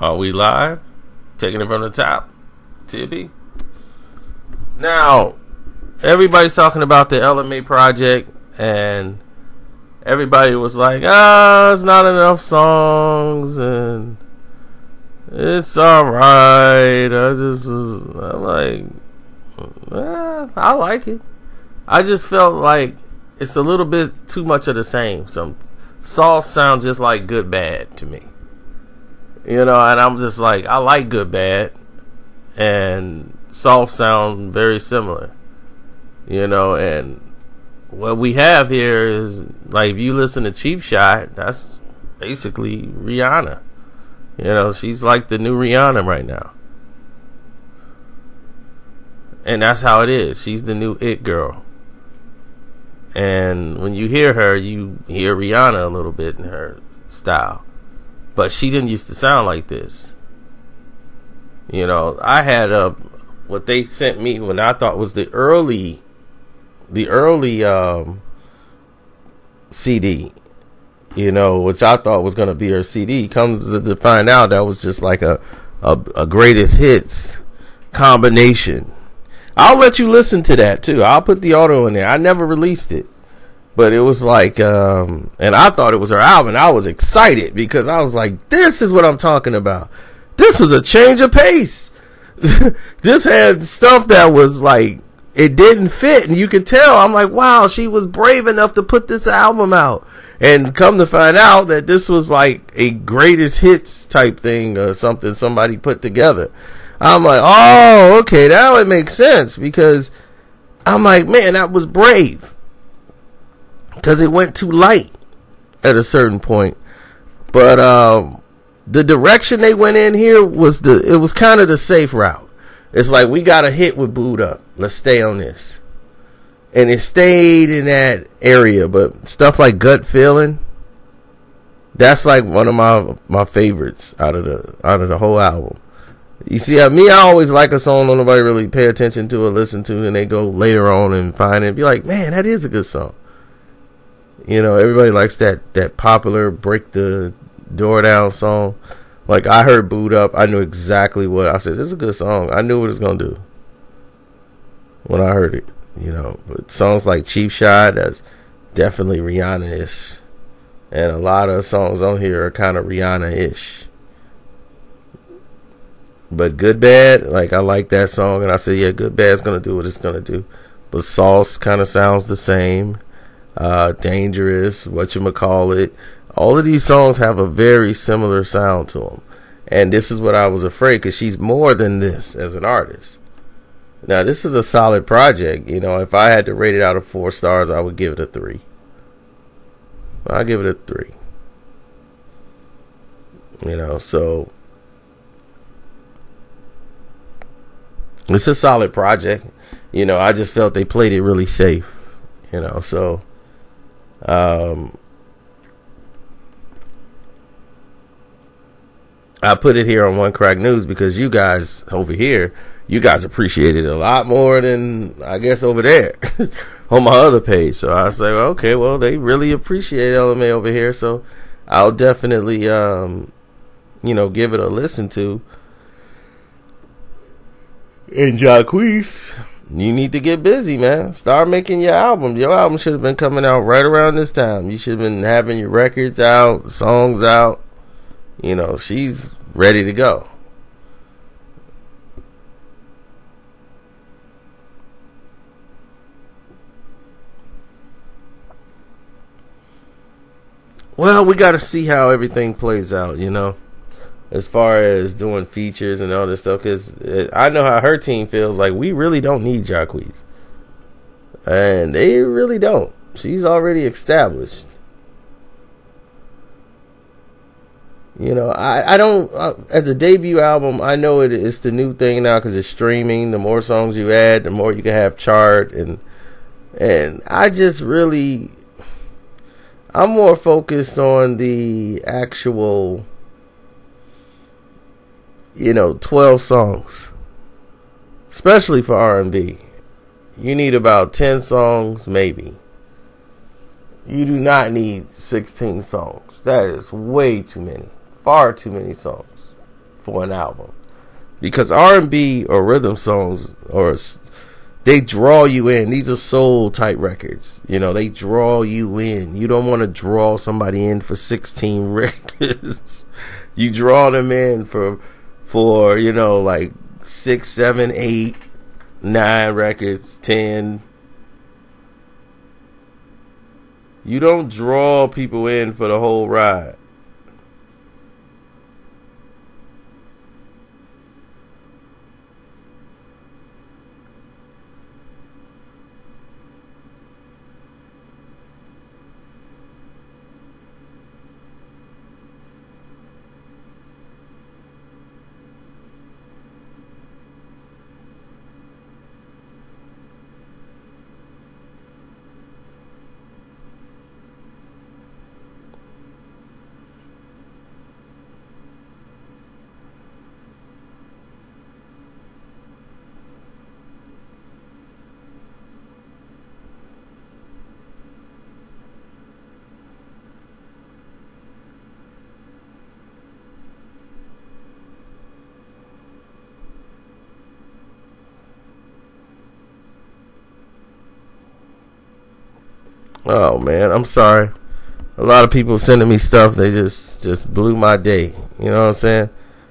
Are we live? Taking it from the top. Tibby. Now, everybody's talking about the LMA project, and everybody was like, it's not enough songs, and it's alright. I'm like, I like it. I just felt like it's a little bit too much of the same. Some songs sound just like Good Bad to me. You know, and I'm just like, I like Good Bad, and soft sound very similar. You know, and what we have here is, like, if you listen to Cheap Shot, that's basically Rihanna. You know, she's like the new Rihanna right now. And that's how it is. She's the new it girl. And when you hear her, you hear Rihanna a little bit in her style. But she didn't used to sound like this. You know, I had what they sent me when I thought was the early CD, you know, which I thought was going to be her CD. Comes to find out that was just like a greatest hits combination. I'll let you listen to that too. I'll put the audio in there. I never released it. But it was like, and I thought it was her album. I was excited because I was like, this is what I'm talking about. This was a change of pace. This had stuff that was like, it didn't fit. And you could tell, I'm like, wow, she was brave enough to put this album out. And come to find out that this was like a greatest hits type thing or something somebody put together. I'm like, oh, okay, that would make sense. Because I'm like, man, that was brave. Because it went too light at a certain point. But the direction they went in here was it was kind of the safe route. It's like, we got a hit with Boo'd Up. Let's stay on this. And it stayed in that area. But stuff like Gut Feeling, that's like one of my favorites out of the whole album. You see, I always like a song don't nobody really pay attention to or listen to, and they go later on and find it and be like, man, that is a good song. You know, everybody likes that popular Break the Door Down song. Like, I heard Boo'd Up, I knew exactly what I said. This is a good song. I knew what it was gonna do when I heard it. You know, but songs like Cheap Shot, that's definitely Rihanna-ish, and a lot of songs on here are kind of Rihanna-ish. But Good Bad, like, I like that song, and I said, yeah, Good Bad's gonna do what it's gonna do. But Sauce kind of sounds the same. Dangerous, whatchamacallit. All of these songs have a very similar sound to them. And this is what I was afraid, because she's more than this as an artist. Now, this is a solid project. You know, if I had to rate it out of 4 stars, I would give it a 3. I'll give it a 3. You know, so it's a solid project. You know, I just felt they played it really safe. You know, so I put it here on One Crack News because you guys over here, you guys appreciate it a lot more than I guess over there on my other page. So I say, well, okay, well, they really appreciate LMA over here, so I'll definitely you know, give it a listen to. And jacquees, you need to get busy, man. Start making your album. Your album should have been coming out right around this time. You should have been having your records out, songs out. You know, she's ready to go. Well, we got to see how everything plays out, you know, as far as doing features and all this stuff, because I know how her team feels. Like, we really don't need jacquees, and they really don't. She's already established. You know, I don't, as a debut album, I know it's the new thing now because it's streaming. The more songs you add, the more you can have chart, and I just really, I'm more focused on the actual, you know, 12 songs, especially for R&B. You need about 10 songs, maybe. You do not need 16 songs. That is way too many. Far too many songs. for an album, because R&B or rhythm songs they draw you in. These are soul type records. You know, they draw you in. You don't want to draw somebody in for 16 records. You draw them in for you know, like 6, 7, 8, 9 records, 10. You don't draw people in for the whole ride. Oh man, I'm sorry. A lot of people sending me stuff. They just blew my day. You know what I'm saying?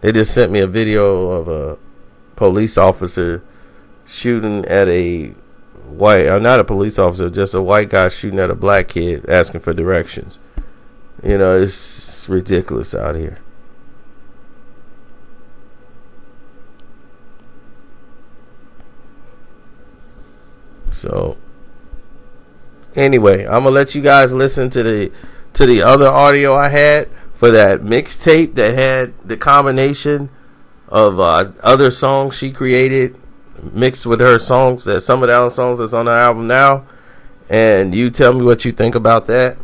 They just sent me a video of a police officer shooting at a not a police officer, just a white guy shooting at a black kid asking for directions. You know, it's ridiculous out here. So anyway, I'm gonna let you guys listen to the other audio I had for that mixtape that had the combination of other songs she created mixed with her songs, that some of the other songs that's on the album now, and you tell me what you think about that.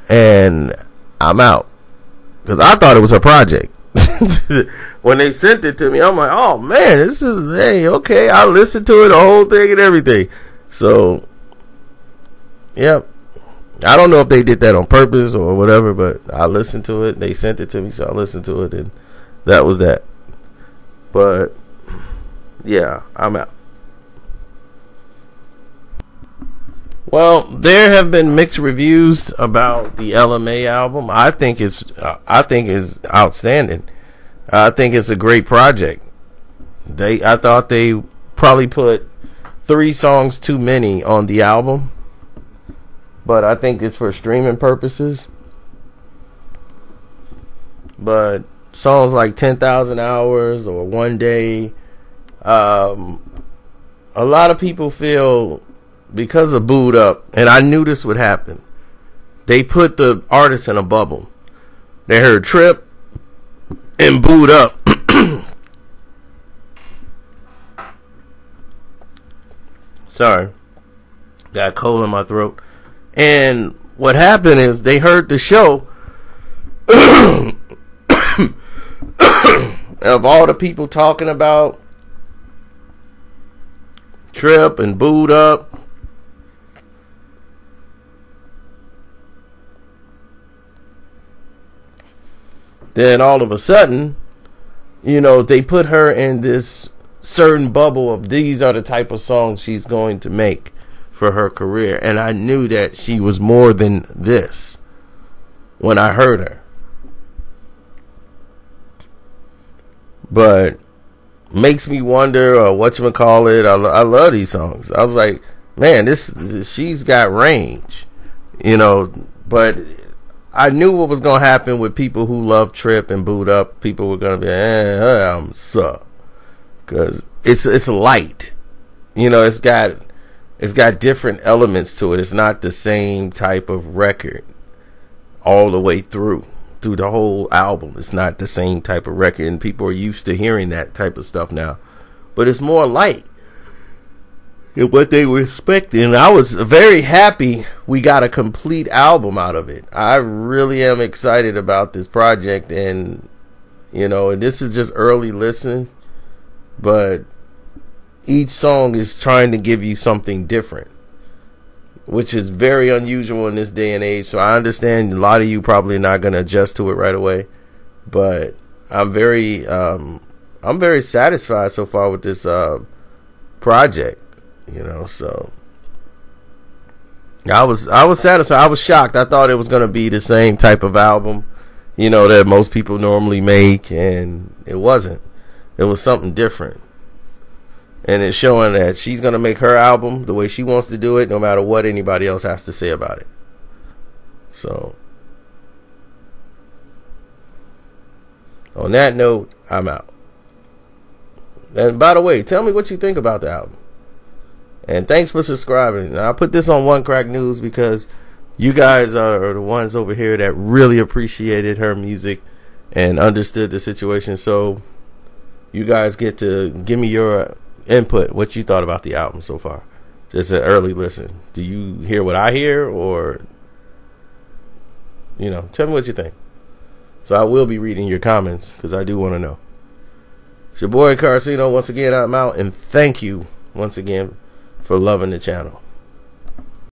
And I'm out, because I thought it was her project. When they sent it to me, I'm like, oh man, this is, hey, okay, I listened to it, the whole thing and everything. So yep. I don't know if they did that on purpose or whatever, but I listened to it. They sent it to me, so I listened to it, and that was that. But yeah, I'm out. Well, there have been mixed reviews about the LMA album. I think it's outstanding. I think it's a great project. I thought they probably put 3 songs too many on the album, but I think it's for streaming purposes. But songs like 10,000 Hours or One Day, a lot of people feel, because of Booed Up, and I knew this would happen, they put the artist in a bubble. They heard Trip and Booed Up. Sorry, got a cold in my throat. And what happened is they heard the show of all the people talking about Trip and Booed Up. Then all of a sudden, you know, they put her in this certain bubble of these are the type of songs she's going to make for her career. And I knew that she was more than this when I heard her. But makes me wonder, whatchamacallit, I love these songs. I was like, man, she's got range, you know. But I knew what was going to happen with people who love Trip and Booed Up. People were going to be, her album suck, because it's light, you know. It's got different elements to it. It's not the same type of record all the way through the whole album. It's not the same type of record, and people are used to hearing that type of stuff now. But it's more light than what they were expecting. And I was very happy we got a complete album out of it. I really am excited about this project, and you know, and this is just early listening, but each song is trying to give you something different, which is very unusual in this day and age. So I understand a lot of you probably not going to adjust to it right away, but I'm very satisfied so far with this project. So I was satisfied. I was shocked. I thought it was gonna be the same type of album, that most people normally make, and it wasn't. It was something different. And it's showing that she's gonna make her album the way she wants to do it, no matter what anybody else has to say about it. So on that note, I'm out. And by the way, tell me what you think about the album. And thanks for subscribing. Now, I put this on One Crack News because you guys are the ones over here that really appreciated her music and understood the situation. So you guys get to give me your input, what you thought about the album so far. Just an early listen. Do you hear what I hear, or tell me what you think. So I will be reading your comments because I do want to know. It's your boy Carcino. Once again, I'm out, and thank you once again for loving the channel.